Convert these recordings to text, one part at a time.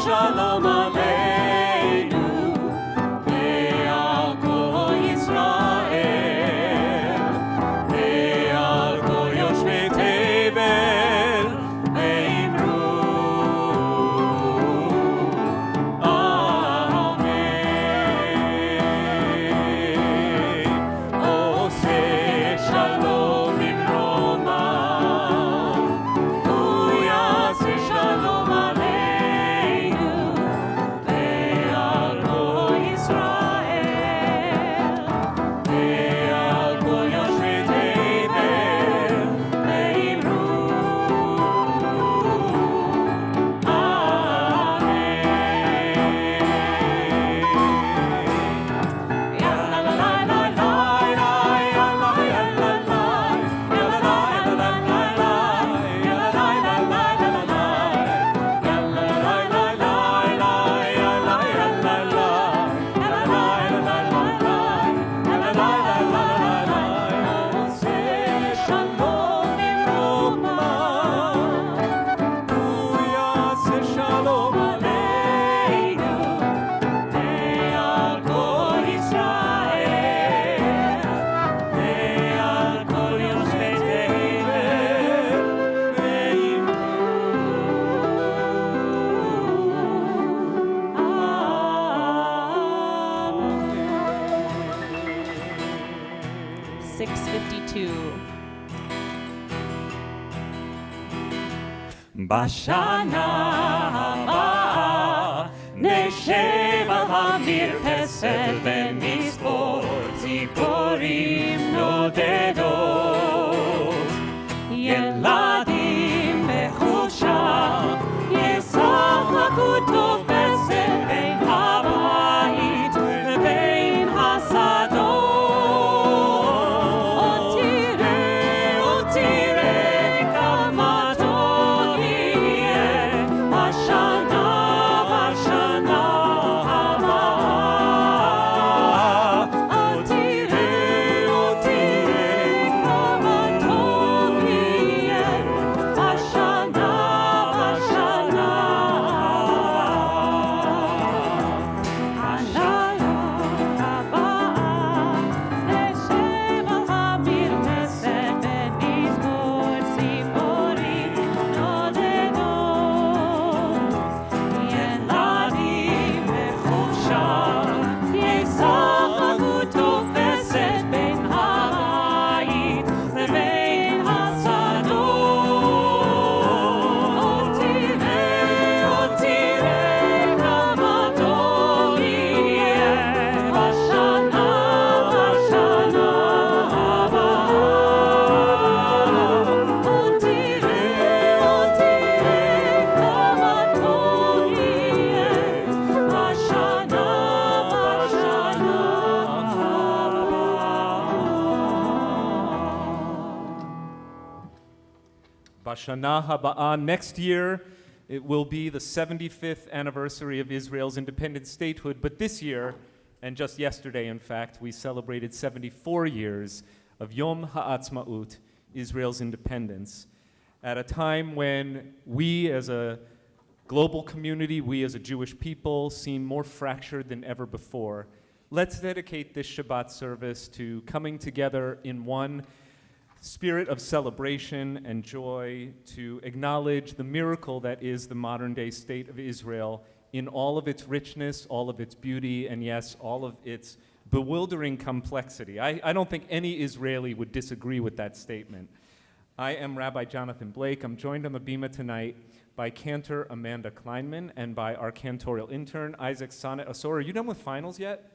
shalom aleinu ve'al kol Yisrael ve'al kol yoshvei tevel ve'imru amen. Oseh shalom bimroma hu yaseh shalom aleinu ve'al kol Yisrael ve'al kol yoshvei tevel ve'imru Shalom aleinu ve'al kol Yisrael ve'al kol yoshvei tevel ve'imru amen. 652. בשנה הבאה נשב על המרפסת ונספור ציפורים נודדות. ילדים בחופשה ישחקו תופסת בין הבית ובין השדות. עוד תראה כמה טוב יהיה השנה בשנה הבאה. עוד תראה כמה טוב יהיה השנה בשנה הבאה. השנה הבאה נשב על המרפסת ונזמור ציפורים נודדות. ילדים בחופשה ישחקו תופסת בין הבית לבין השדות. עוד תראה כמה טוב יהיה השנה בשנה הבאה. עוד תראה כמה טוב יהיה השנה בשנה הבאה. Bashana Haba'a. Next year, it will be the 75th anniversary of Israel's independent statehood. But this year, and just yesterday, in fact, we celebrated 74 years of Yom Ha'atzma'ut, Israel's independence, at a time when we as a global community, we as a Jewish people, seem more fractured than ever before. Let's dedicate this Shabbat service to coming together in one spirit of celebration and joy, to acknowledge the miracle that is the modern-day state of Israel in all of its richness, all of its beauty, and yes, all of its bewildering complexity. I don't think any Israeli would disagree with that statement. I am Rabbi Jonathan Blake. I'm joined on the bima tonight by cantor Amanda Kleinman and by our cantorial intern, Isaac Sonnet Asor. Are you done with finals yet?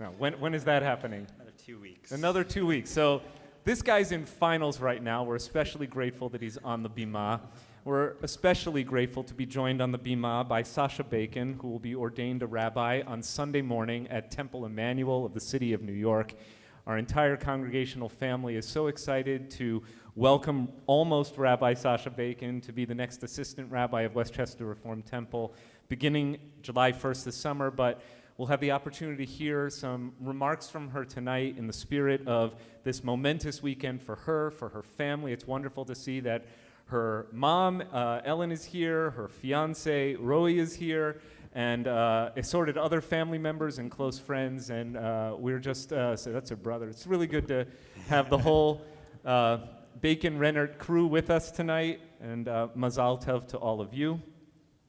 No. When is that happening? Another 2 weeks. Another 2 weeks. So this guy's in finals right now. We're especially grateful that he's on the bima. We're especially grateful to be joined on the bima by Sasha Bacon, who will be ordained a rabbi on Sunday morning at Temple Emmanuel of the city of New York. Our entire congregational family is so excited to welcome almost Rabbi Sasha Bacon to be the next assistant rabbi of Westchester Reform Temple beginning July 1st this summer, but we'll have the opportunity to hear some remarks from her tonight in the spirit of this momentous weekend for her family. It's wonderful to see that Her mom, Ellen, is here. Her fiance, Roy, is here. And assorted other family members and close friends. And we're just, so that's her brother. It's really good to have the whole Bacon Rennert crew with us tonight. And Mazal Tov to all of you.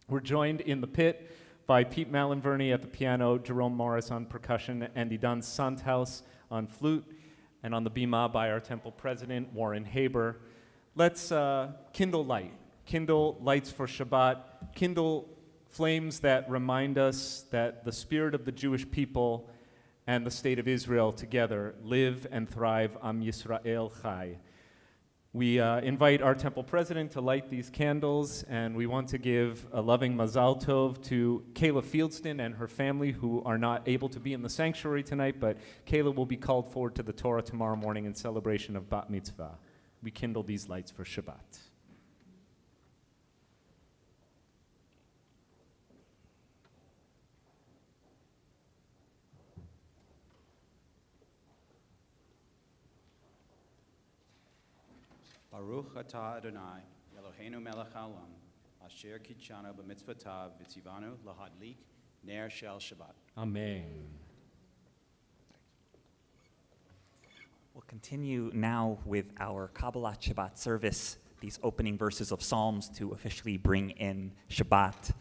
We're joined in the pit by Pete Malinverni at the piano, Jerome Morris on percussion, and Idan Sandhaus on flute, and on the bima by our temple president, Warren Haber. Let's kindle lights for Shabbat, kindle flames that remind us that the spirit of the Jewish people and the state of Israel together live and thrive. Am Yisrael Chai. We invite our temple president to light these candles, and we want to give a loving Mazal Tov to Kayla Fieldston and her family who are not able to be in the sanctuary tonight, but Kayla will be called forward to the Torah tomorrow morning in celebration of Bat Mitzvah. We kindle these lights for Shabbat. Baruch atah Adonai, Eloheinu melech haolam, asher kitshanu b'mitzvotav v'tzivanu lahadlik ner shel Shabbat. Amen. We'll continue now with our Kabbalat Shabbat service, these opening verses of Psalms to officially bring in Shabbat.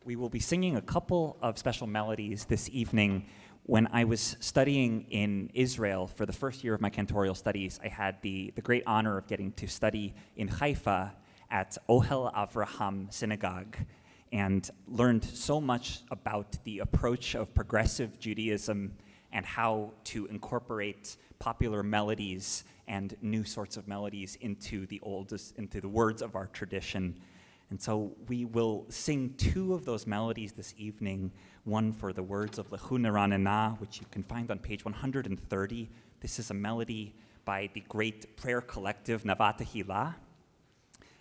We will be singing a couple of special melodies this evening. When I was studying in Israel for the first year of my cantorial studies, I had the great honor of getting to study in Haifa at Ohel Avraham Synagogue and learned so much about the approach of progressive Judaism and how to incorporate popular melodies and new sorts of melodies into the words of our tradition. And so we will sing two of those melodies this evening, one for the words of Lechu Neranena, which you can find on page 130. This is a melody by the great prayer collective Navat Tehillah.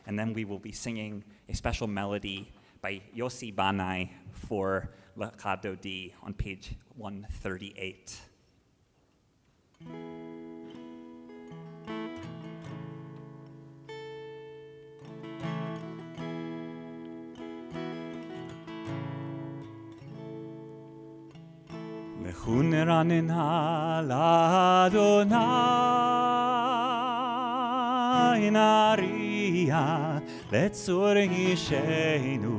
And then we will be singing a special melody by Yossi Banai for Lecha Dodi on page 138. Lechu neranena l'Adonai nariya letzur yishenu.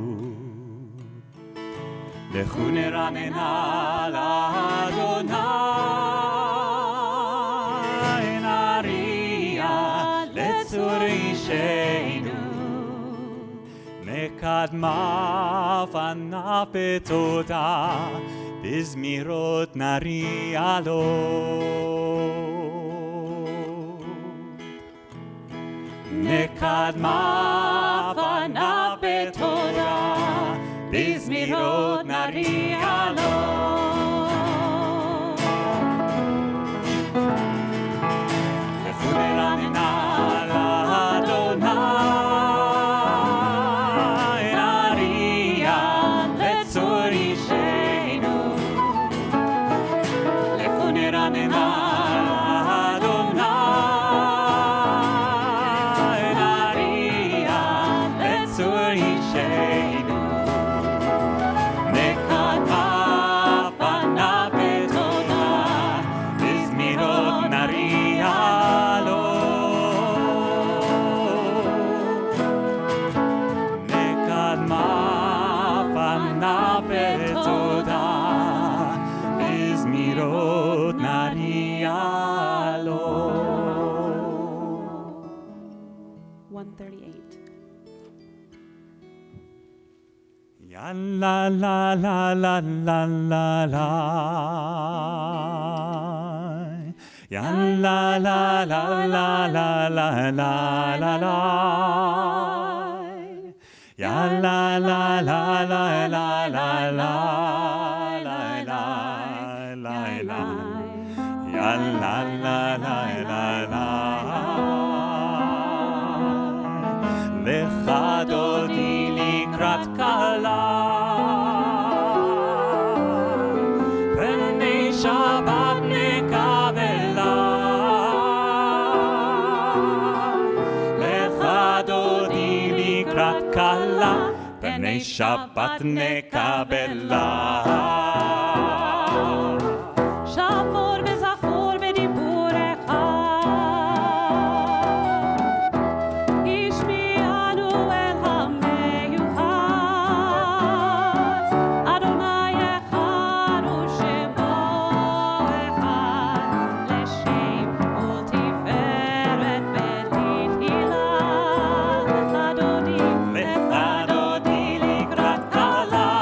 Lechu neranena l'Adonai nariya letzur yishenu. Nekadma fana betoda Bizmirot nariya lo. Nekadma fana betoda Bizmirot nariya lo. Lechu neranena l'Adonai nariya letzur yishenu. Lechu neranena l'Adonai nariya letzur yishenu. Nekadma fana betoda bizmirot nariya lo. Nekadma fana betoda bizmirot nariya lo. 138. Ya la la la la la la la. Ya la la la la la la la la la. Ya la la la la la la la la la la la. Ya la la la la la. Lecha dodi likrat kala. Pnei Shabbat nekabela. Lecha dodi kala, b'nei Shabbat nekabela. שמור וזכור בדיבורך, השמיענו אל המיוחד, אדוני אחד ושמו אחד, לשם ולתפארת ולתהילה, לך דודי לקראת כלה.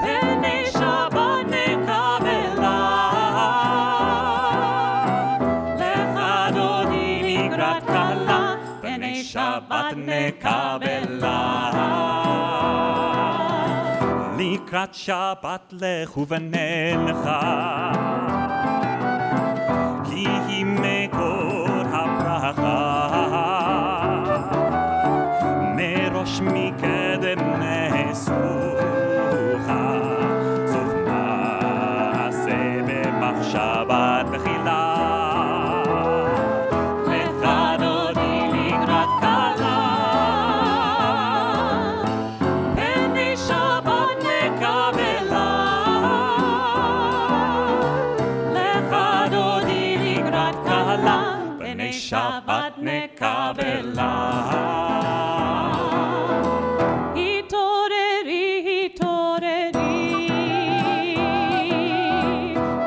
בני שבת נקבלה, לך דודי לקראת כלה, בני שבת נקבלה. לקראת שבת לכו ונלכה, כי היא מקור הברכה. מראש מקדם נסוכה, סוף מעשה במחשבה תחילה. לך דודי לקראת כלה, בני שבת נקבלה. לך דודי לקראת כלה, בני שבת נקבלה. התעוררי, התעוררי,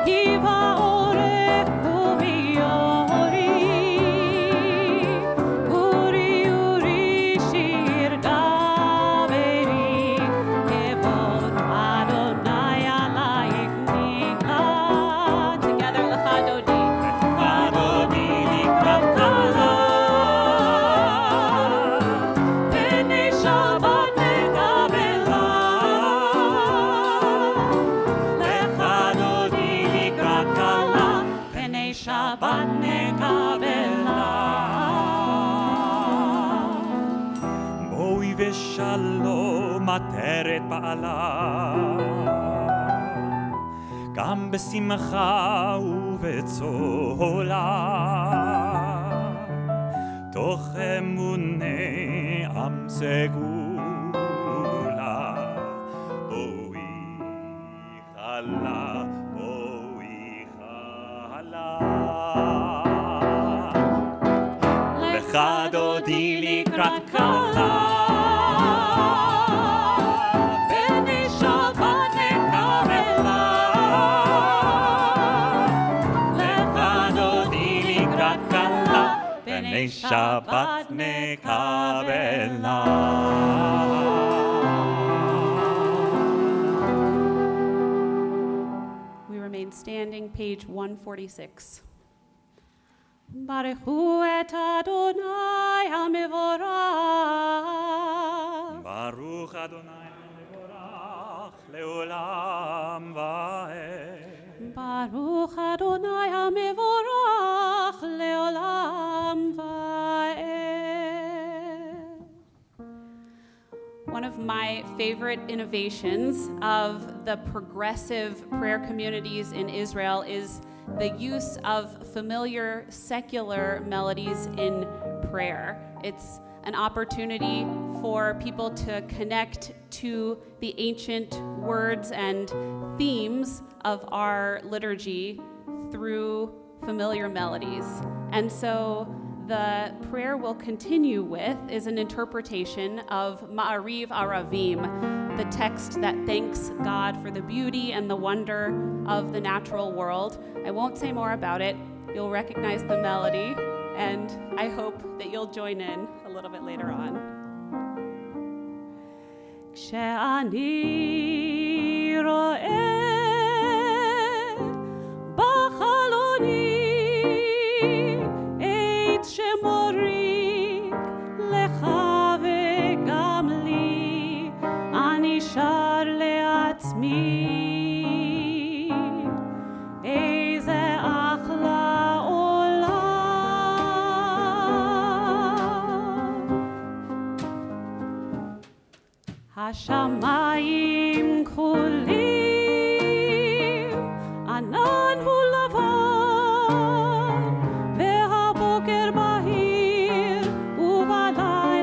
כי באורך וביורי, אורי אורי שיר דברי, כבוד אדוני עלייך נקלט. Together, לך דודי. לך דודי לקראת כלה, בני שבת נקבלה. לך דודי לקראת כלה, בני שבת נקבלה. בואי ושלום עטרת בעלה, גם בשמחה ובצהלה, תוך אמוני עם סגולה. בואי חלה, בואי חלה. לך דודי לקראת כלה, בני שבת נקבלה. לך דודי לקראת כלה, בני שבת נקבלה. We remain standing, page 146. ברכו את אדוני המבורך. ברוך אדוני המבורך לעולם ועד. ברוך אדוני המבורך לעולם ועד. One of my favorite innovations of the progressive prayer communities in Israel is the use of familiar secular melodies in prayer. It's an opportunity for people to connect to the ancient words and themes of our liturgy through familiar melodies. And so the prayer we'll continue with is an interpretation of Ma'ariv Aravim, the text that thanks God for the beauty and the wonder of the natural world. I won't say more about it. You'll recognize the melody, and I hope that you'll join in a little bit later on. כשאני רואה בחלוני את שמוריק לך וגם לי, אני שר לעצמי איזה אחלה עולם. השמיים כחולים, ענן הוא לבן, והבוקר בהיר ובלילה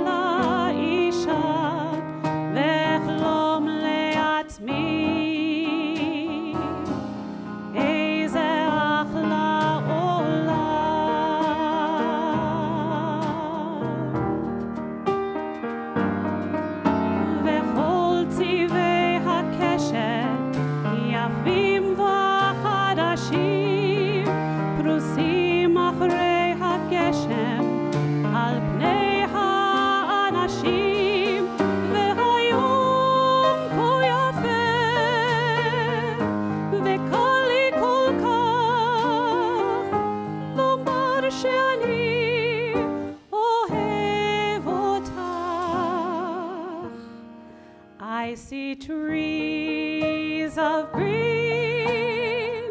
I see trees of green,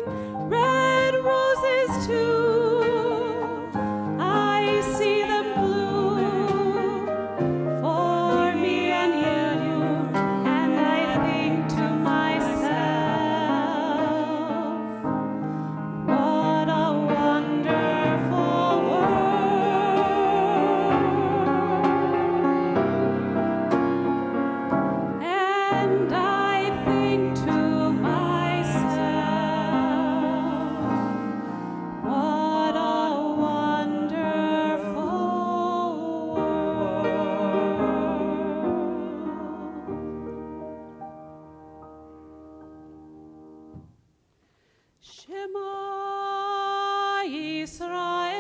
red roses too. I see them bloom for me and you, and I think to myself, what a wonderful world. And I think to myself, what a wonderful world. Shema Yisrael,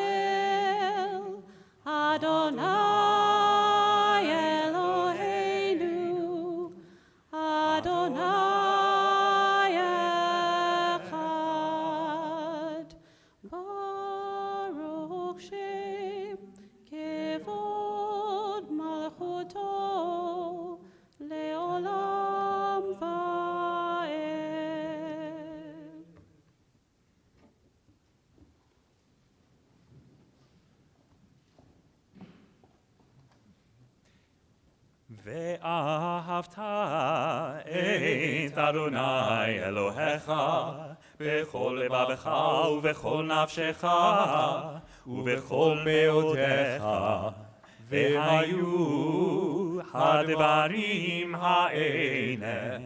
Adonai Eloheinu, Adonai Echad, Baruch Shem Kevod Malchuto Leolam Va'ed. ואהבת את אדוני אלוהיך בכל לבבך ובכל נפשך ובכל מאודיך, והיו הדברים האלה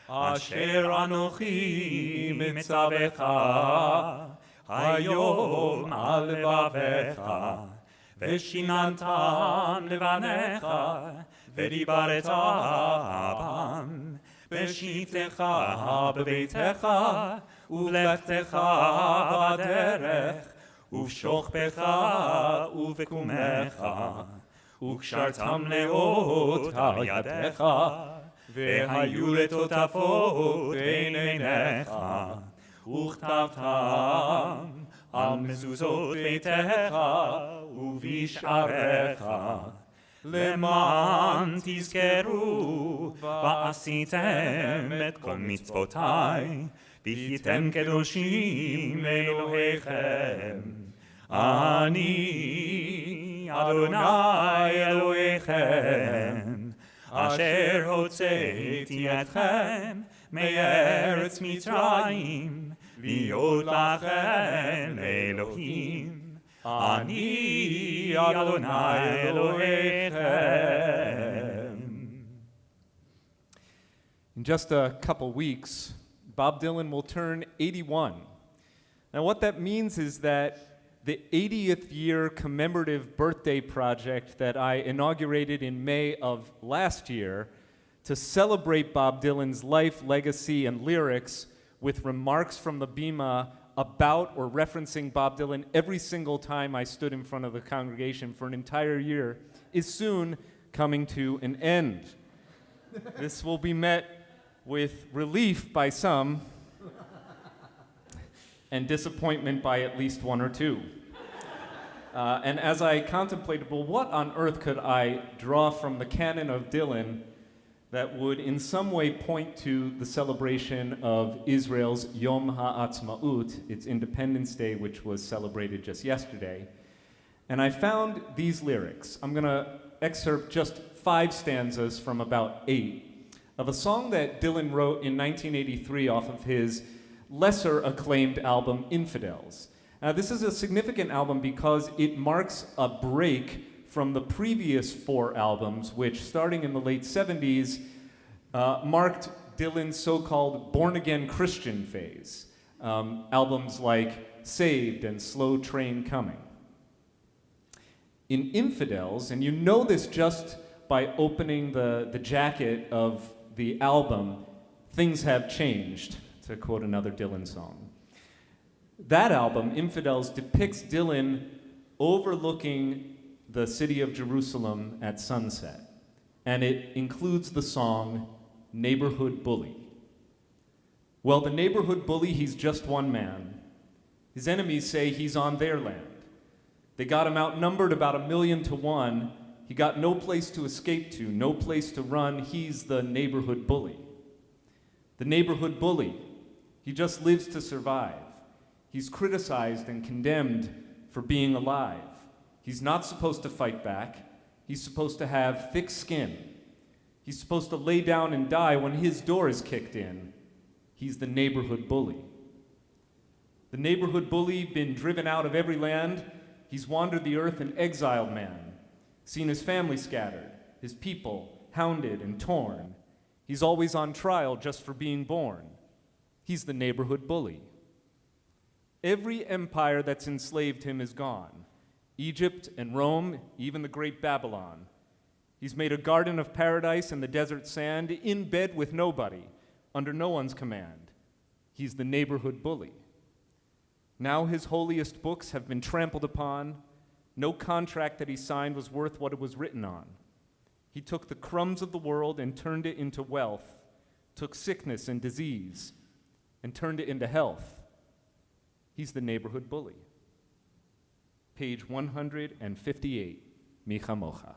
אשר אנוכי מצווך היום על לבביך, ושיננתם לבניך ודיברת בם בשבתך בביתך ובלכתך בדרך ובשוכבך ובקומך, וקשרתם לאות על ידיך, והיו לטוטפות בין עיניך, וכתבתם על מזוזות ביתך ובשעריך, למען תזכרו ועשיתם את כל מצוותיי, והייתם קדושים לאלוהיכם. אני אדוני אלוהיכם, אשר הוצאתי אתכם מארץ מצרים, להיות לכם אלוהים. אני אדוני אלוהיכם. In just a couple weeks, Bob Dylan will turn 81. Now, what that means is that the 80th year commemorative birthday project that I inaugurated in May of last year to celebrate Bob Dylan's life, legacy, and lyrics with remarks from the Bima about or referencing Bob Dylan every single time I stood in front of the congregation for an entire year is soon coming to an end. This will be met with relief by some and disappointment by at least one or two. And as I contemplated, well, what on earth could I draw from the canon of Dylan that would in some way point to the celebration of Israel's Yom HaAtzmaut, its Independence Day, which was celebrated just yesterday. And I found these lyrics. I'm going to excerpt just 5 stanzas from about 8 of a song that Dylan wrote in 1983 off of his lesser acclaimed album, Infidels. Now, this is a significant album because it marks a break from the previous 4 albums, which, starting in the late 70s, marked Dylan's so-called born-again Christian phase. Albums like Saved and Slow Train Coming. In Infidels, and you know this just by opening the jacket of the album, things have changed, to quote another Dylan song. That album, Infidels, depicts Dylan overlooking the city of Jerusalem at sunset, and it includes the song Neighborhood Bully. Well, the neighborhood bully, he's just one man. His enemies say he's on their land. They got him outnumbered about 1,000,000 to 1, He got no place to escape to, no place to run. He's the neighborhood bully. The neighborhood bully, he just lives to survive. He's criticized and condemned for being alive. He's not supposed to fight back. He's supposed to have thick skin. He's supposed to lay down and die when his door is kicked in. He's the neighborhood bully. The neighborhood bully, been driven out of every land. He's wandered the earth an exiled man, seen his family scattered, his people hounded and torn. He's always on trial just for being born. He's the neighborhood bully. Every empire that's enslaved him is gone. Egypt and Rome, even the great Babylon. He's made a garden of paradise in the desert sand, in bed with nobody, under no one's command. He's the neighborhood bully. Now his holiest books have been trampled upon. No contract that he signed was worth what it was written on. He took the crumbs of the world and turned it into wealth, took sickness and disease and turned it into health. He's the neighborhood bully. Page 158, Mi Chamocha.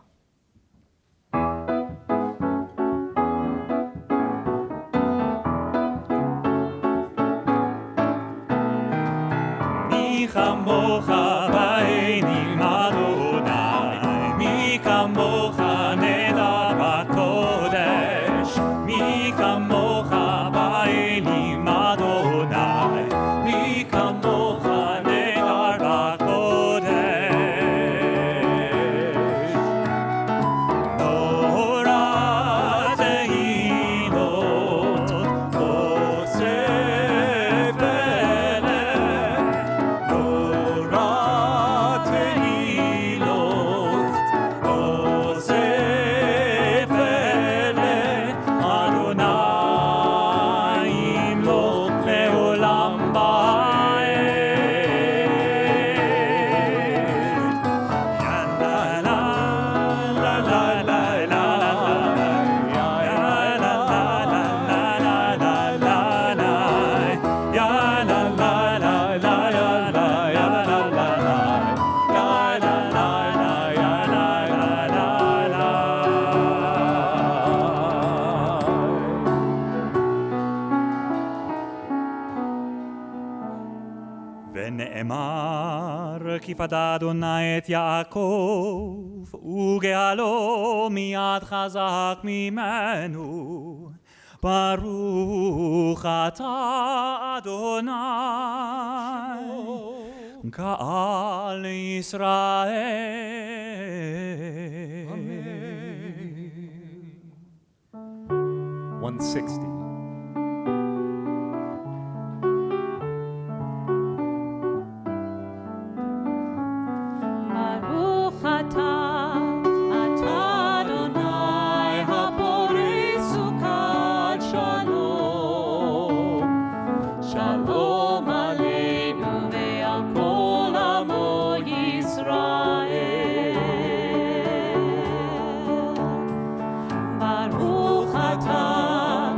מי כמוך בעינים אדוני, מי כמוך נדע בקודש, מי כמוך בעינים אדוני, מי כמוך נדע בקודש. נורא תהילות חושף ונאמר כי פדה אדוני את יעקב וגאלו מיד חזק ממנו ברוך אתה אדוני גאל ישראל. 160. Baruch atah Adonai haborei sukat shalom. Shalom aleinu ve'al kol amo Yisrael. Baruch atah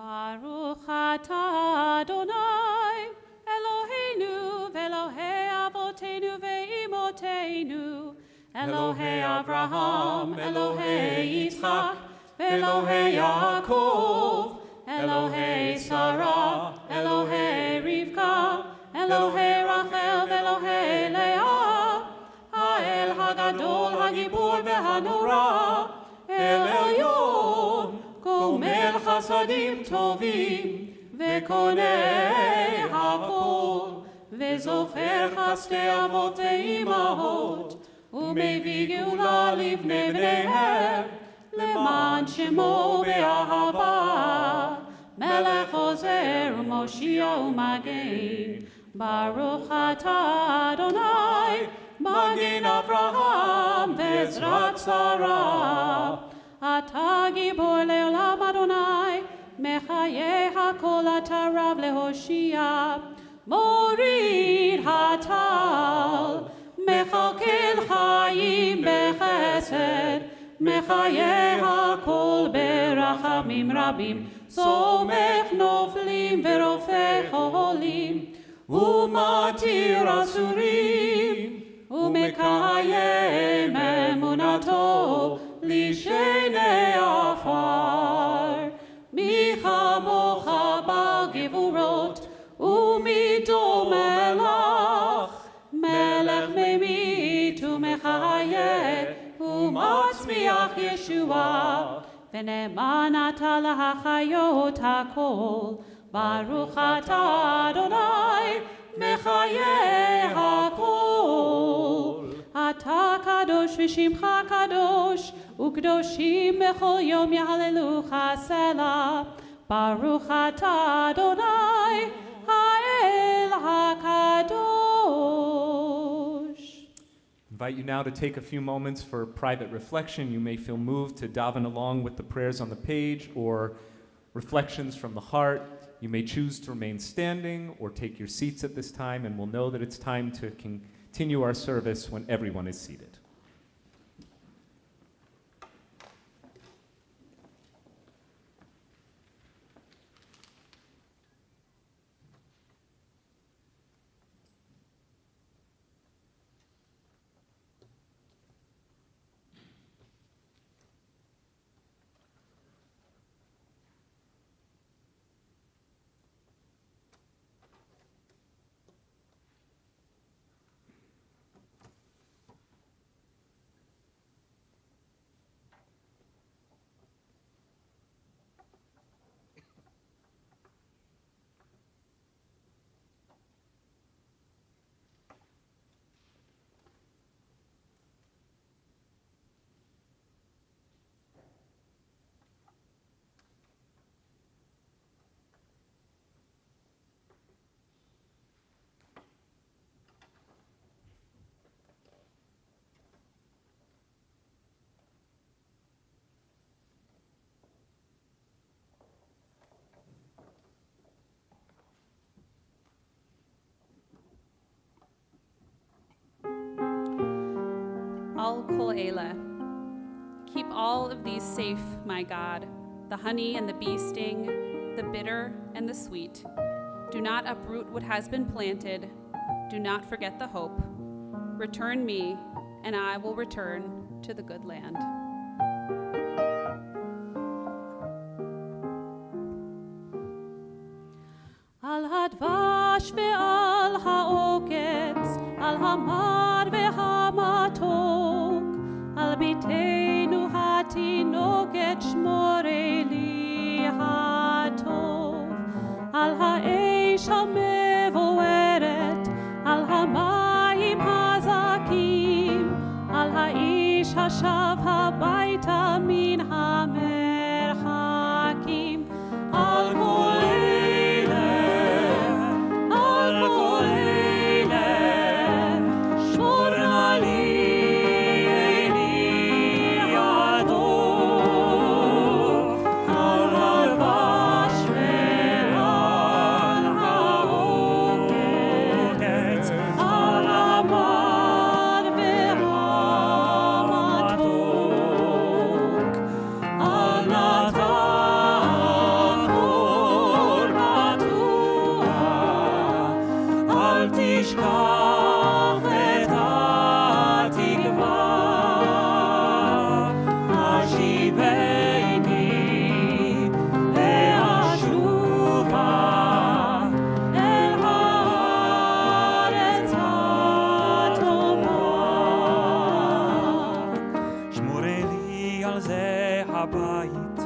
Baruch atah Adonai, Eloheinu v'Elohei avotenu ve'imotenu, Elohei Avraham, Elohei Yitzchak, Elohei Yaakov, Elohei Sarah, Elohei Rivka, Elohei Rachel, Elohei Leah, Ha'el Hagadol, Hagibor ve'Hanora, El Elyon, Gomer Chasadim Tovim, Ve'konei Hakol, Ve'zocher Chasdei Avot ve'imahot, U'mevii Geula livnei bneihem, Leman Shemo be'ahava, Melech Ozer u'Moshia u'Magen, Baruch atah Adonai, Magen Avraham ve'ezrat Sarah. Atah Gibor le'olam Adonai, Mechayeh hakol atah Rav lehoshia, Morid hatal, Mechalkel chayim bechesed, Mechayeh hakol berachamim rabim, Somech noflim ve'rofech cholim, Umatir asurim, Umekayem emunato, Lishenei afar. Mi chamocha b'gevurot, Umido melach, Melech memit umechayeh, Umatzmiach Yeshua, V'ne'eman atah lahachayot hakol, Baruch atah Adonai, Mechayeh hakol. Atah kadosh v'shimcha kadosh, U'kdoshim bechol yom yahalelucha selah. Baruch atah Adonai, Ha'el hakadosh. Invite you now to take a few moments for private reflection. You may feel moved to daven along with the prayers on the page or reflections from the heart. You may choose to remain standing or take your seats at this time, and we'll know that it's time to continue our service when everyone is seated. Al kol elah. Keep all of these safe, my God, the honey and the bee sting, the bitter and the sweet. Do not uproot what has been planted. Do not forget the hope. Return me, and I will return to the good land. Al hadvash ve'al ha'oketz, al hamar ve'hamatok, al bitenu hatinoket shmoreli hatov, al ha'esh ha'mevoeret, al ha'mayim hazakim, al ha'ish hashav habayta min ha'merchakim, al kol Al תשכח את התקווה, השיבני ואשובה אל הארץ הטובה. שמורי לי על זה הבית,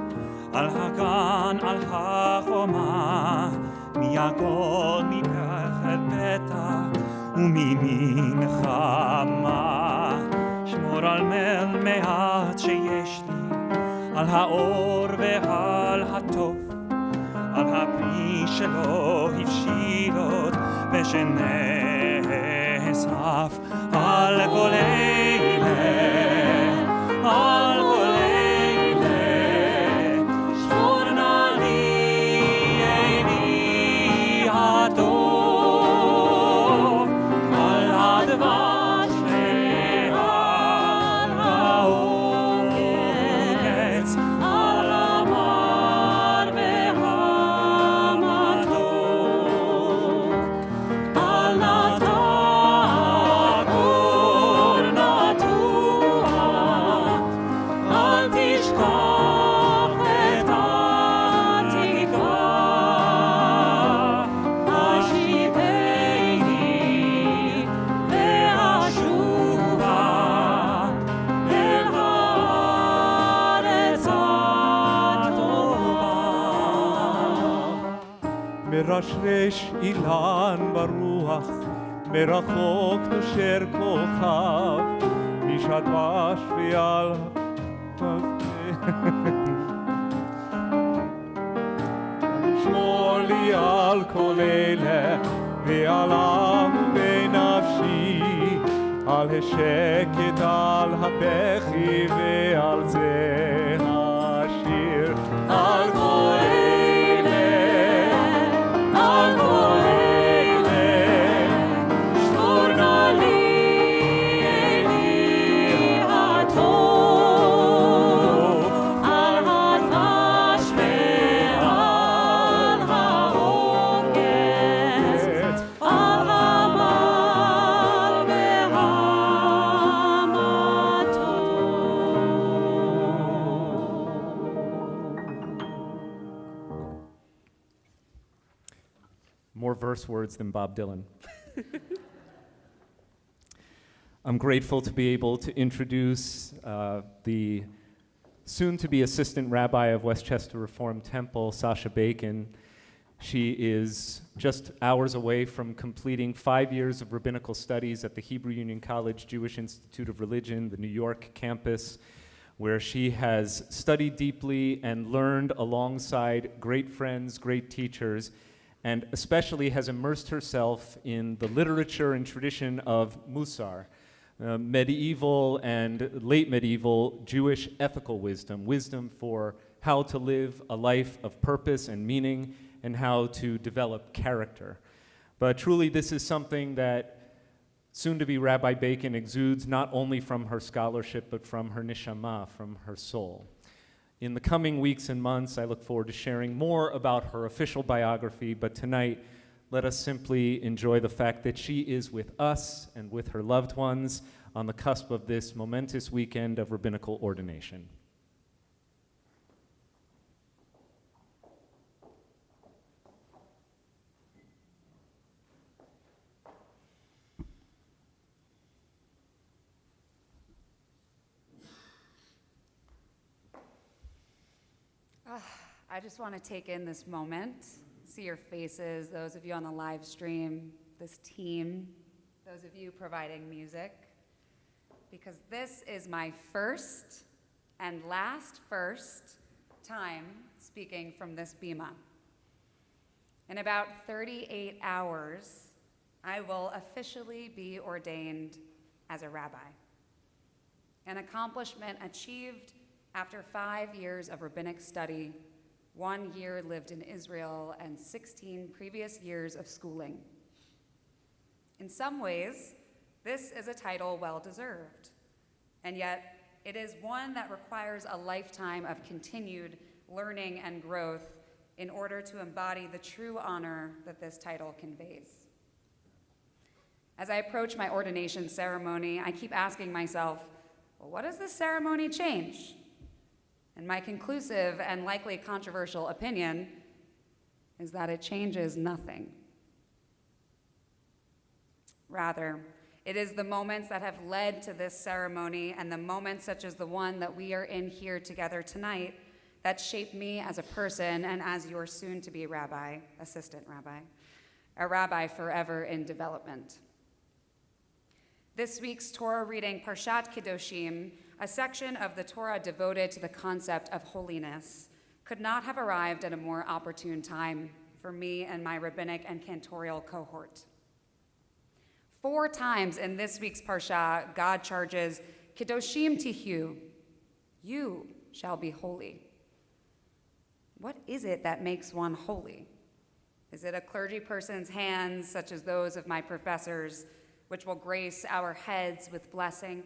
על הגן, על החומה, מיגון, מפחד פתע וממלחמה. שמור על מעט שיש לי, על האור ועל הטוב, על הפרי שלא הבשיל עוד ושנאסף, על כל אלה, על כל אלה, שמור נא לי אלי הטוב, על הדבש ועל העוקץ, על המר והמתוק, על נטעקור נטוע, אל תשכח את התקווה, השיבני ואשובה אל הארץ הטובה. מרשרש אילן ברוח, מרחוק נושר כוכב, משעת דבש ועל שמור לי על כל אלה ועל עם ונפשי, על השקט, על הבכי ועל זה השיר, על כל אלה, על כל אלה, שמור נא לי אלי הטוב, על הדבש ועל העוקץ, על המר והמתוק. More verse words than Bob Dylan. I'm grateful to be able to introduce the soon-to-be assistant rabbi of Westchester Reform Temple, Sasha Bacon. She is just hours away from completing 5 years of rabbinical studies at the Hebrew Union College Jewish Institute of Religion, the New York campus, where she has studied deeply and learned alongside great friends, great teachers, and especially has immersed herself in the literature and tradition of Musar, medieval and late medieval Jewish ethical wisdom, wisdom for how to live a life of purpose and meaning and how to develop character. But truly this is something that soon-to-be Rabbi Bacon exudes not only from her scholarship but from her neshama, from her soul. In the coming weeks and months, I look forward to sharing more about her official biography, but tonight, let us simply enjoy the fact that she is with us and with her loved ones on the cusp of this momentous weekend of rabbinical ordination. I just want to take in this moment, see your faces, those of you on the live stream, this team, those of you providing music, because this is my first and last time speaking from this bima. In about 38 hours, I will officially be ordained as a rabbi, an accomplishment achieved after 5 years of rabbinic study, 1 year lived in Israel, and 16 previous years of schooling. In some ways, this is a title well-deserved, and yet it is one that requires a lifetime of continued learning and growth in order to embody the true honor that this title conveys. As I approach my ordination ceremony, I keep asking myself, well, what does this ceremony change? And my conclusive and likely controversial opinion is that it changes nothing. Rather, it is the moments that have led to this ceremony and the moments such as the one that we are in here together tonight that shape me as a person and as your soon-to-be rabbi, assistant rabbi, a rabbi forever in development. This week's Torah reading, Parshat Kedoshim, a section of the Torah devoted to the concept of holiness, could not have arrived at a more opportune time for me and my rabbinic and cantorial cohort. 4 times in this week's Parsha, God charges, Kedoshim Tihyu, you shall be holy. What is it that makes one holy? Is it a clergy person's hands, such as those of my professors, which will grace our heads with blessing?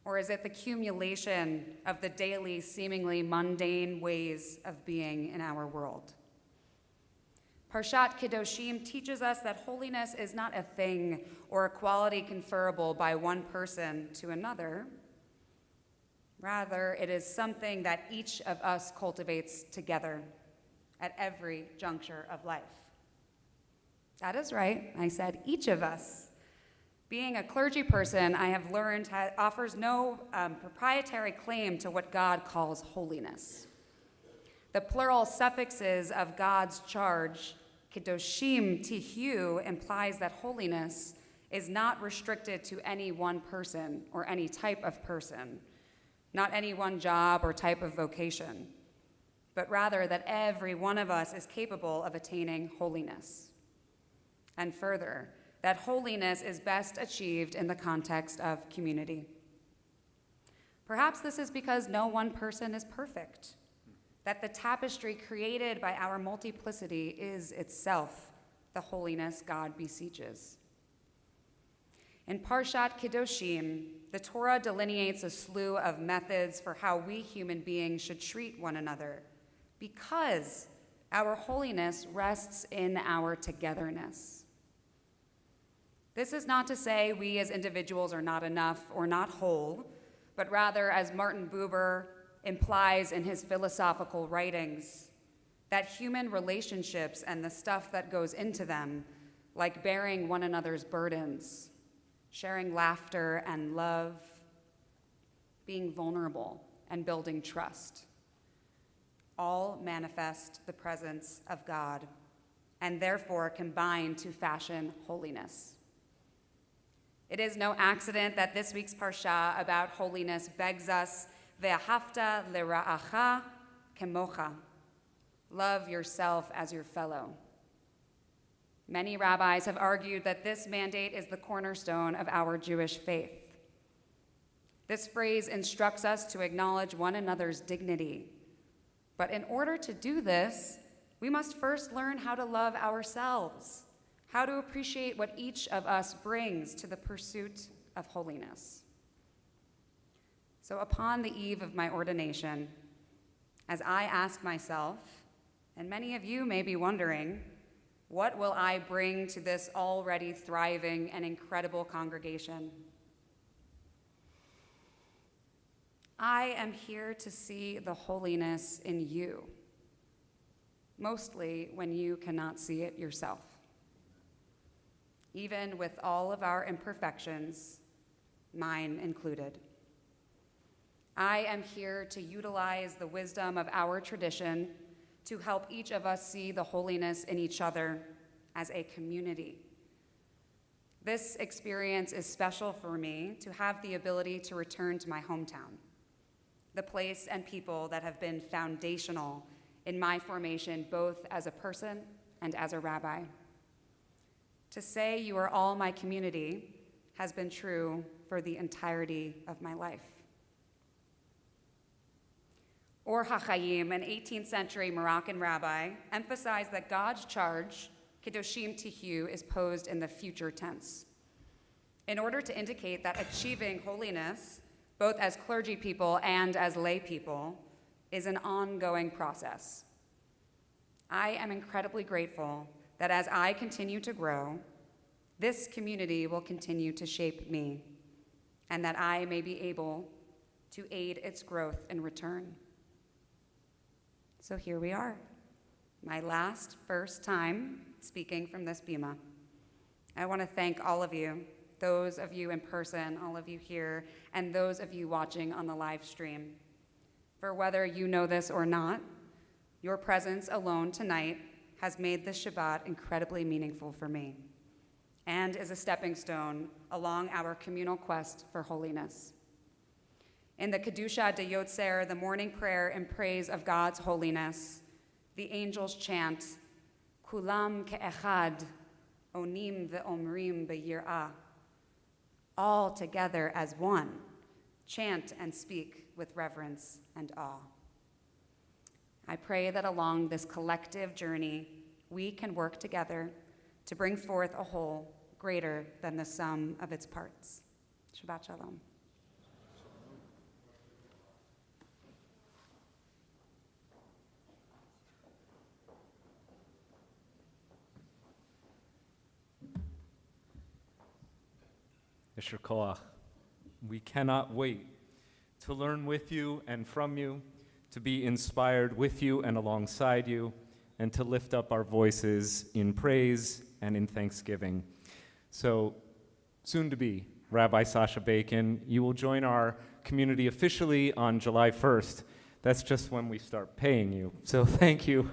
Or is it the accumulation of the daily, seemingly mundane ways of being in our world? Parshat Kedoshim teaches us that holiness is not a thing or a quality conferable by one person to another. Rather, it is something that each of us cultivates together at every juncture of life. That is right, I said each of us. Being a clergy person, I have learned, offers no proprietary claim to what God calls holiness. The plural suffixes of God's charge, Kedoshim Tihyu, implies that holiness is not restricted to any one person or any type of person, not any one job or type of vocation, but rather that every one of us is capable of attaining holiness. And further, that holiness is best achieved in the context of community. Perhaps this is because no one person is perfect, that the tapestry created by our multiplicity is itself the holiness God beseeches. In Parshat Kedoshim, the Torah delineates a slew of methods for how we human beings should treat one another, because our holiness rests in our togetherness. This is not to say we as individuals are not enough or not whole, but rather, as Martin Buber implies in his philosophical writings, that human relationships and the stuff that goes into them, like bearing one another's burdens, sharing laughter and love, being vulnerable and building trust, all manifest the presence of God and therefore combine to fashion holiness. It is no accident that this week's Parsha about holiness begs us, Ve'ahavta lera'acha kemocha, love yourself as your fellow. Many rabbis have argued that this mandate is the cornerstone of our Jewish faith. This phrase instructs us to acknowledge one another's dignity. But in order to do this, we must first learn how to love ourselves, how to appreciate what each of us brings to the pursuit of holiness. So upon the eve of my ordination, as I ask myself, and many of you may be wondering, what will I bring to this already thriving and incredible congregation? I am here to see the holiness in you, mostly when you cannot see it yourself. Even with all of our imperfections, mine included. I am here to utilize the wisdom of our tradition to help each of us see the holiness in each other as a community. This experience is special for me to have the ability to return to my hometown, the place and people that have been foundational in my formation both as a person and as a rabbi. To say you are all my community has been true for the entirety of my life. Or HaChaim, an 18th century Moroccan rabbi, emphasized that God's charge, Kedoshim Tihyu, is posed in the future tense, in order to indicate that achieving holiness, both as clergy people and as lay people, is an ongoing process. I am incredibly grateful that as I continue to grow, this community will continue to shape me, and that I may be able to aid its growth in return. So here we are, my first time speaking from this bima. I want to thank all of you, those of you in person, all of you here, and those of you watching on the live stream. For whether you know this or not, your presence alone tonight has made this Shabbat incredibly meaningful for me and is a stepping stone along our communal quest for holiness. In the Kedusha de Yotzer, the morning prayer in praise of God's holiness, the angels chant, Kulam ke'echad, onim ve'omrim be'yir'ah. All together as one, chant and speak with reverence and awe. I pray that along this collective journey, we can work together to bring forth a whole greater than the sum of its parts. Shabbat Shalom. Yesher Koach. We cannot wait to learn with you and from you, to be inspired with you and alongside you, and to lift up our voices in praise and in thanksgiving. So, soon to be, Rabbi Sasha Bacon, you will join our community officially on July 1st. That's just when we start paying you. So thank you.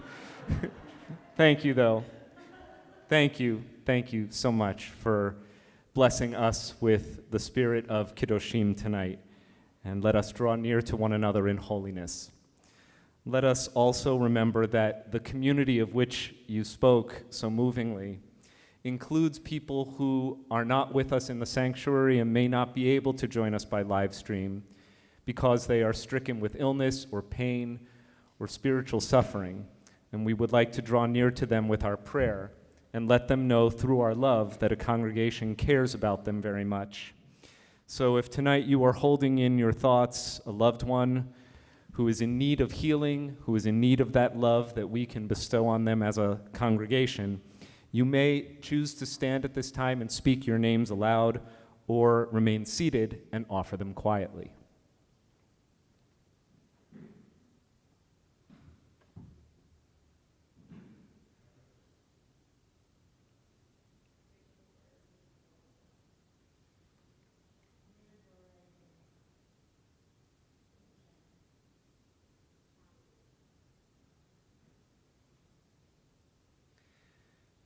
Thank you, though. Thank you so much for blessing us with the spirit of Kiddushim tonight, and let us draw near to one another in holiness. Let us also remember that the community of which you spoke so movingly includes people who are not with us in the sanctuary and may not be able to join us by live stream because they are stricken with illness or pain or spiritual suffering. And we would like to draw near to them with our prayer and let them know through our love that a congregation cares about them very much. So if tonight you are holding in your thoughts a loved one who is in need of healing, who is in need of that love that we can bestow on them as a congregation, you may choose to stand at this time and speak your names aloud, or remain seated and offer them quietly.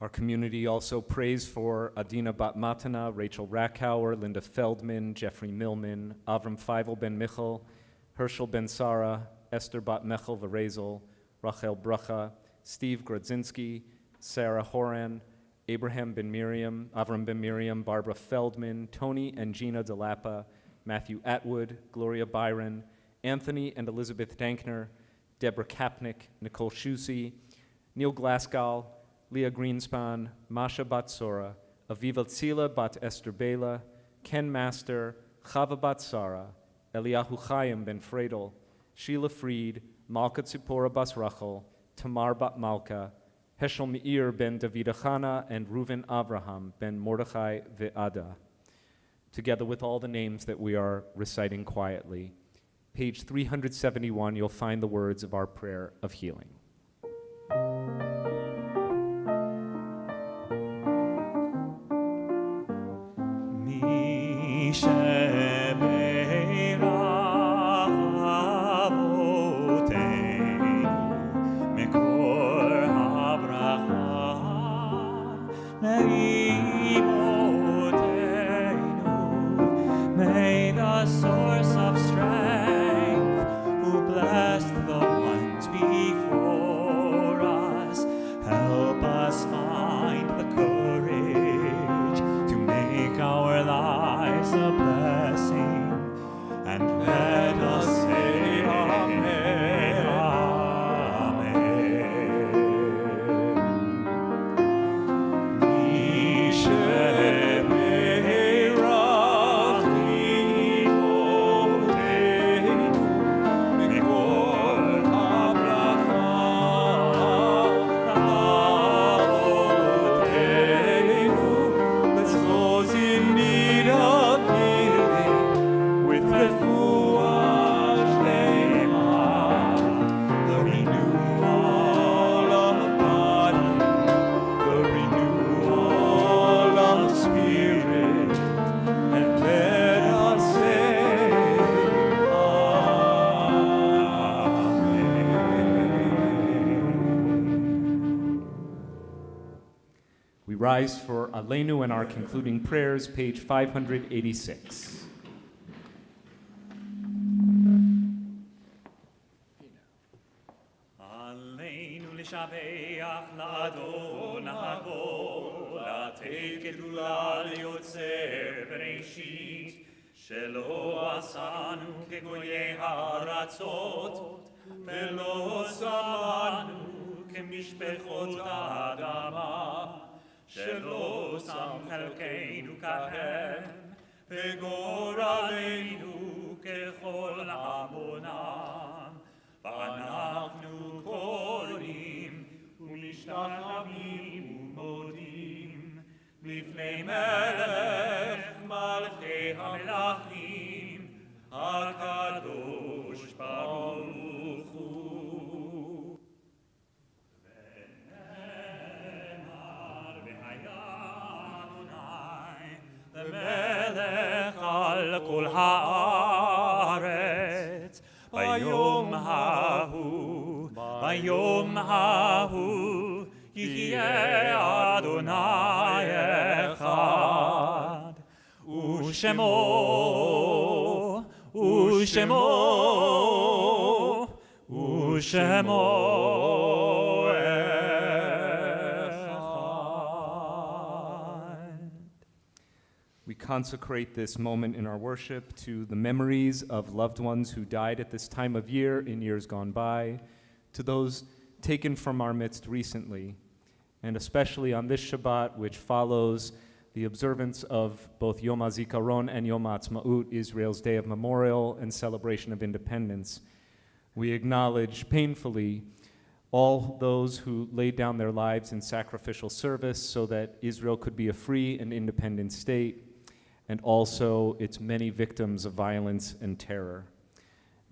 Our community also prays for Adina Bat Matana, Rachel Rackhauer, Linda Feldman, Jeffrey Millman, Avram Feivel ben Michel, Herschel ben Sarah, Esther Bat Mechel Varezel, Rachel Bracha, Steve Grodzinski, Sarah Horan, Abraham ben Miriam, Avram ben Miriam, Barbara Feldman, Tony and Gina DeLappa, Matthew Atwood, Gloria Byron, Anthony and Elizabeth Dankner, Deborah Kapnick, Nicole Shusi, Neil Glasgow, Leah Greenspan, Masha Batsora, Aviva Tzila Bat Esther Bela, Ken Master, Chava Bat Sara, Eliyahu Chaim Ben Fredel, Sheila Fried, Malka Tzipora Bas Rachel, Tamar Bat Malka, Heschel Meir Ben David Achana, and Reuven Avraham Ben Mordechai Ve'ada, together with all the names that we are reciting quietly. Page 371, you'll find the words of our prayer of healing. May the source of strength, who blessed the ones before us, help us find the courage to make our lives a blessing, and let us say Amen. Amen. We rise for Aleinu and our concluding prayers, page 586. עלינו לשבח לאדון הכל, לתת גדולה ליוצר בראשית, שלא עשנו כגויי הארצות, ולא שמנו כמשפחות האדמה, שלא שם חלקנו כהם, וגורלנו ככל המונם. ואנחנו קוראים ומשתחווים ומודים לפני מלך מלכי המלכים הקדוש ברוך הוא. ונאמר והיה אדוני למלך על כל הארץ ביום ההוא יהיה אדוני אחד, ושמו אחד. We consecrate this moment in our worship to the memories of loved ones who died at this time of year in years gone by, to those taken from our midst recently, and especially on this Shabbat, which follows the observance of both Yom HaZikaron and Yom HaAtzmaut, Israel's Day of Memorial and Celebration of Independence. We acknowledge painfully all those who laid down their lives in sacrificial service so that Israel could be a free and independent state, and also its many victims of violence and terror.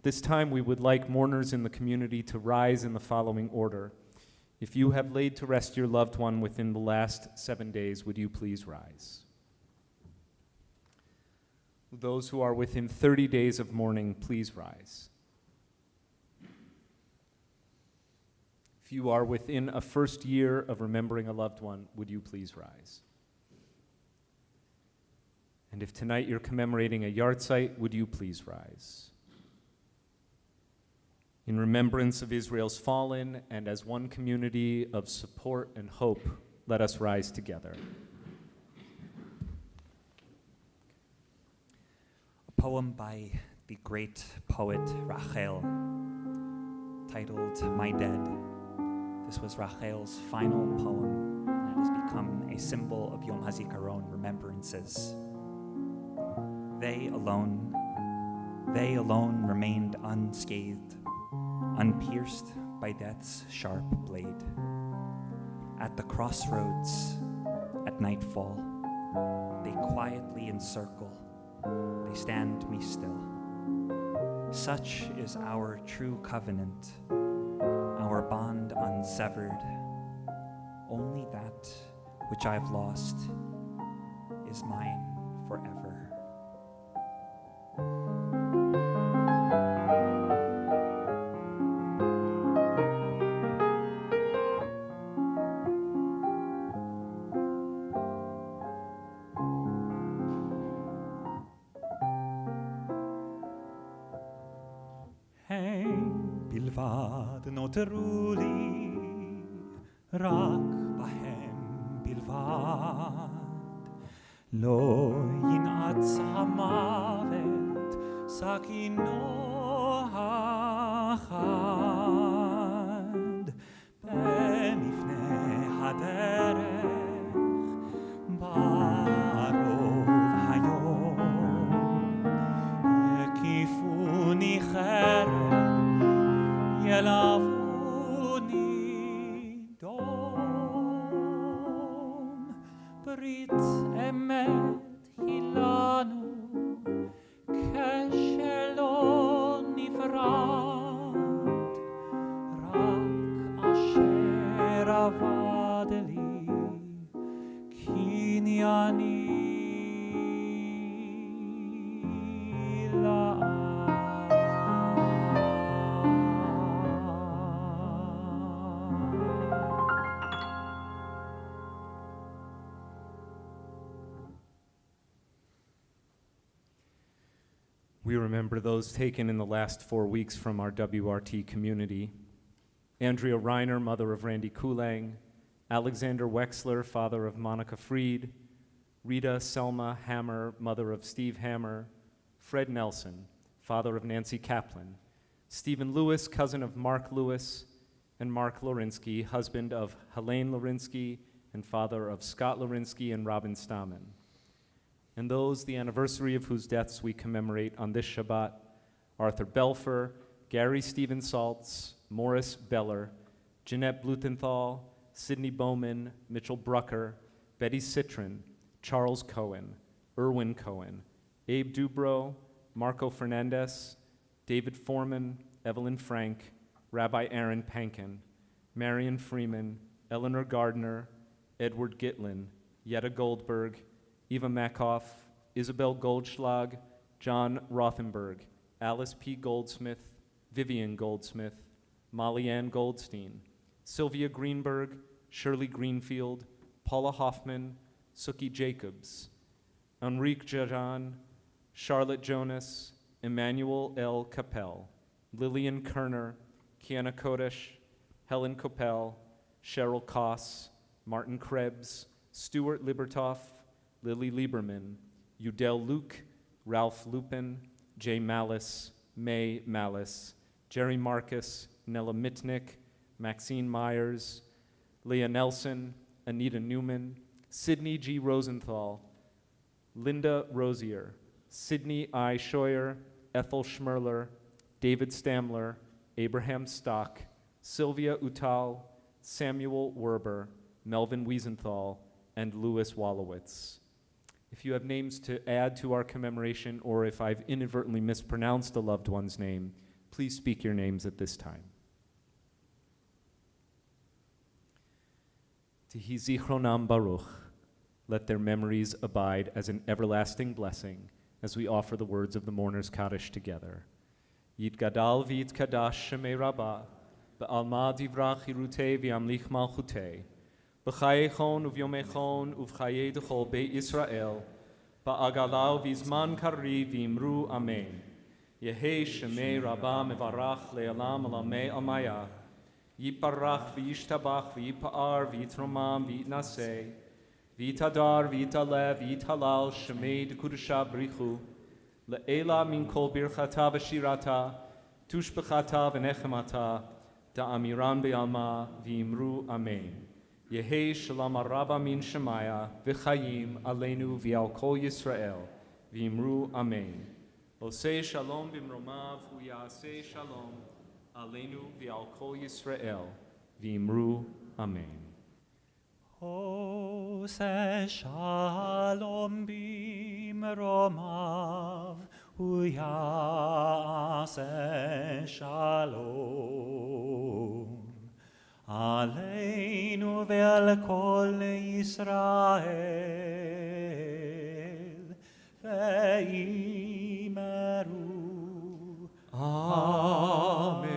This time, we would like mourners in the community to rise in the following order. If you have laid to rest your loved one within the last 7 days, would you please rise? Those who are within 30 days of mourning, please rise. If you are within a first year of remembering a loved one, would you please rise? And if tonight you're commemorating a yahrzeit, would you please rise? In remembrance of Israel's fallen and as one community of support and hope, let us rise together. A poem by the great poet Rachel, titled My Dead. This was Rachel's final poem, and it has become a symbol of Yom HaZikaron remembrances. They alone remained unscathed, unpierced by death's sharp blade. At the crossroads, at nightfall, they quietly encircle, they stand me still. Such is our true covenant, our bond unsevered. Only that which I've lost is mine forever. בלבד נותרו לי, רק בהם בלבד. לא ינעץ המוות סכינו החד, במפנה הדרך בערוב היום. יקיפוני חרב, ילבוני דום, ברית אמת היא לנו, כשלא נפרד, רק אשר אבד לי, קנייני לעד. We remember those taken in the last 4 weeks from our WRT community. Andrea Reiner, mother of Randy Kulang, Alexander Wexler, father of Monica Freed, Rita Selma Hammer, mother of Steve Hammer, Fred Nelson, father of Nancy Kaplan, Stephen Lewis, cousin of Mark Lewis, and Mark Lorinsky, husband of Helene Lorinsky and father of Scott Lorinsky and Robin Stammen. And those, the anniversary of whose deaths we commemorate on this Shabbat: Arthur Belfer, Gary Stephen Saltz, Morris Beller, Jeanette Blutenthal, Sidney Bowman, Mitchell Brucker, Betty Citron, Charles Cohen, Irwin Cohen, Abe Dubrow, Marco Fernandez, David Foreman, Evelyn Frank, Rabbi Aaron Pankin, Marion Freeman, Eleanor Gardner, Edward Gitlin, Yetta Goldberg, Eva Makoff, Isabel Goldschlag, John Rothenberg, Alice P. Goldsmith, Vivian Goldsmith, Molly Ann Goldstein, Sylvia Greenberg, Shirley Greenfield, Paula Hoffman, Suki Jacobs, Enrique Jajan, Charlotte Jonas, Emmanuel L. Capel, Lillian Kerner, Kiana Kodesh, Helen Coppell, Cheryl Koss, Martin Krebs, Stuart Libertoff, Lily Lieberman, Udell Luke, Ralph Lupin, Jay Malice, May Malice, Jerry Marcus, Nella Mitnick, Maxine Myers, Leah Nelson, Anita Newman, Sydney G. Rosenthal, Linda Rosier, Sydney I. Scheuer, Ethel Schmerler, David Stamler, Abraham Stock, Sylvia Utal, Samuel Werber, Melvin Wiesenthal, and Louis Wallowitz. If you have names to add to our commemoration, or if I've inadvertently mispronounced a loved one's name, please speak your names at this time. Tihi zichronam baruch. Let their memories abide as an everlasting blessing as we offer the words of the mourner's Kaddish together. Yit gadal v'yit kadash shemei rabbah, be'alma divrach hirutei v'yamlich malchutei, b'chayechon uvyomechon uv'chayei d'chol bei Yisrael, ba'agalau v'zman kari v'imru amen. Yehei shemei rabbah mevarach le'alam alamei amaya, yiparach v'yishtabach v'yipa'ar v'yitromam v'yitnasei, v'yitadar v'yitalev v'yitalal shemei d'kudusha brichu, le'ela min kol birchata v'shirata, tushbechata v'nechemata, da'amiran be'alma v'imru amen. Yehei shalom araba min shemaya v'chayim aleinu v'al kol Yisrael v'imru amen. Osei shalom b'mromav u'yasei shalom aleinu v'al kol Yisrael v'imru amen. Ose shalom bimromav uyase shalom aleinu ve'al kol Yisrael ve'imeru. Amen.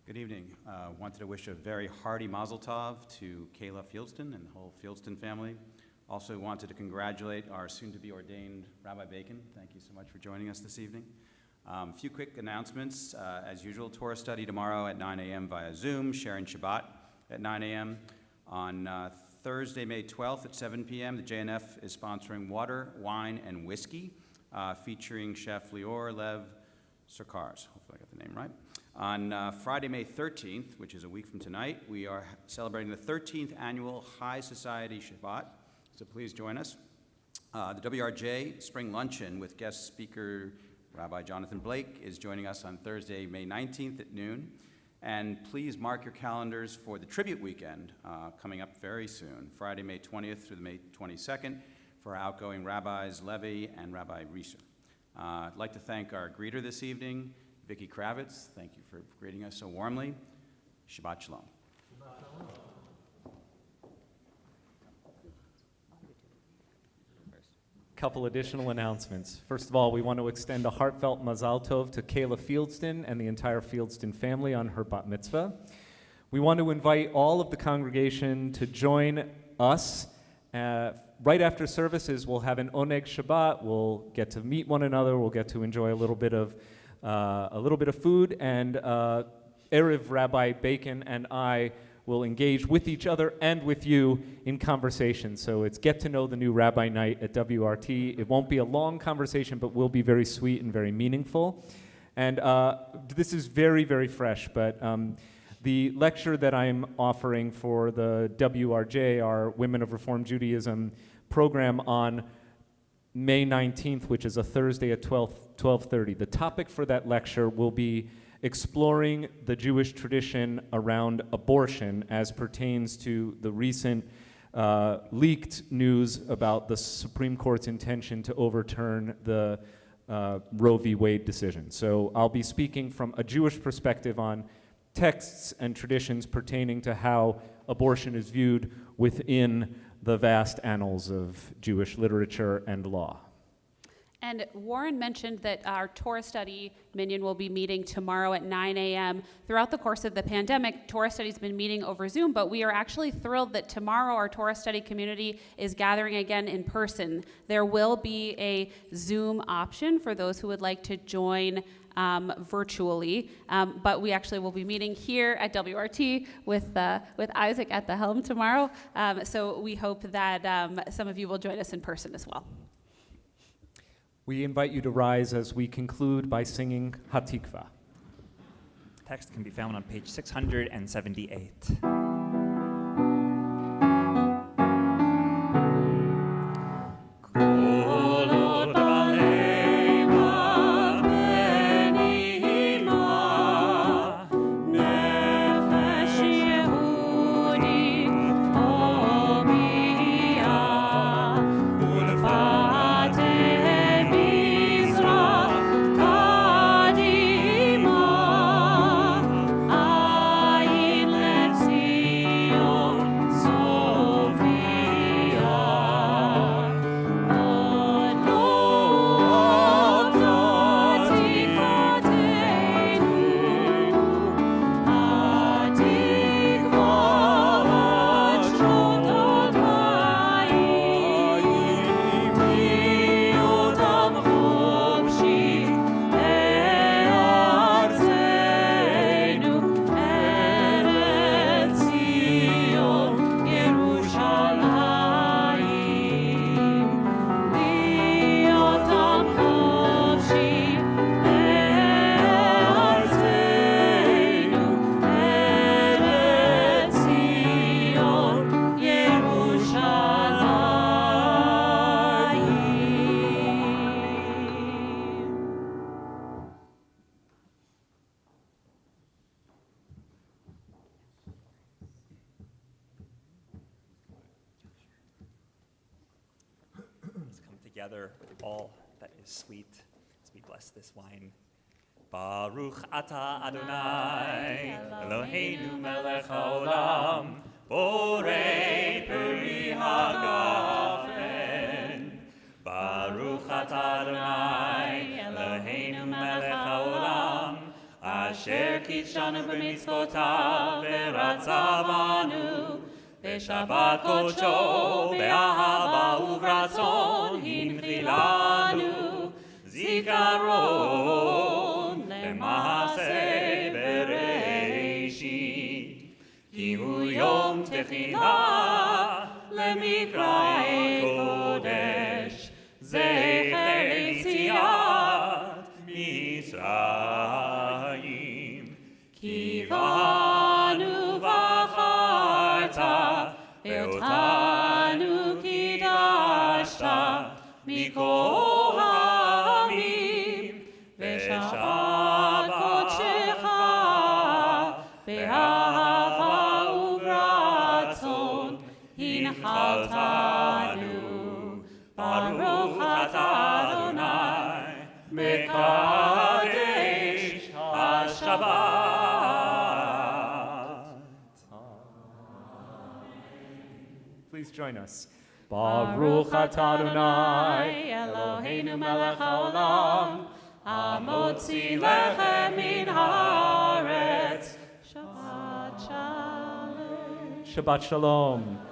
Good evening. Wanted to wish a very hearty mazel tov to Kayla Fieldston and the whole Fieldston family. Also wanted to congratulate our soon-to-be ordained Rabbi Bacon. Thank you so much for joining us this evening. A few quick announcements. As usual, Torah study tomorrow at 9 a.m. via Zoom, sharing Shabbat at 9 a.m. On Thursday, May 12th at 7 p.m., the JNF is sponsoring Water, Wine, and Whiskey, featuring Chef Lior Lev Sarkars. Hopefully I got the name right. On Friday, May 13th, which is a week from tonight, we are celebrating the 13th annual High Society Shabbat, so please join us. The WRJ Spring Luncheon with guest speaker Rabbi Jonathan Blake is joining us on Thursday, May 19th at noon. And please mark your calendars for the tribute weekend coming up very soon, Friday, May 20th through the May 22nd, for our outgoing rabbis Levy and Rabbi Rieser. I'd like to thank our greeter this evening, Vicki Kravitz. Thank you for greeting us so warmly. Shabbat Shalom. couple additional announcements. First of all, we want to extend a heartfelt mazal tov to Kayla Fieldston and the entire Fieldston family on her bat mitzvah. We want to invite all of the congregation to join us. Right after services, we'll have an Oneg Shabbat. We'll get to meet one another. We'll get to enjoy a little bit of food, and Erev Rabbi Bacon and I will engage with each other and with you in conversation. So it's get to know the new rabbi night at WRT. It won't be a long conversation, but will be very sweet and very meaningful. And this is very, very fresh, but the lecture that I'm offering for the WRJ, our Women of Reform Judaism program, on May 19th, which is a Thursday at 12:30. The topic for that lecture will be exploring the Jewish tradition around abortion as pertains to the recent leaked news about the Supreme Court's intention to overturn the Roe v. Wade decision. So I'll be speaking from a Jewish perspective on texts and traditions pertaining to how abortion is viewed within the vast annals of Jewish literature and law. And Warren mentioned that our Torah study minion will be meeting tomorrow at 9 a.m. Throughout the course of the pandemic, Torah study's been meeting over Zoom, but we are actually thrilled that tomorrow our Torah study community is gathering again in person. There will be a Zoom option for those who would like to join virtually, but we actually will be meeting here at WRT with Isaac at the helm tomorrow. So we hope that some of you will join us in person as well. We invite you to rise as we conclude by singing Hatikva. Text can be found on page 678. Together with all that is sweet as we bless this wine. Baruch atah Adonai Eloheinu melech haolam borei peri hagafen. Baruch atah Adonai Eloheinu melech haolam asher kitshanu b'mitzvotav v'ratzavanu בשבת קודשו, באהבה וברצון, הנחי לנו זיכרון למעשה בראשית. כי הוא יום תחילה למקראי קודש, זכר ליציאת מצרים. כי בנו בחרת ואותנו קידשת מכל העמים, ושבת קודשך באהבה וברצון הנחלתנו. ברוך אתה אדוני מקדש השבת. Please join us. Baruch atah Adonai, Eloheinu melech haolam, hamotzi lechem min haaretz. Shabbat shalom. Shabbat shalom.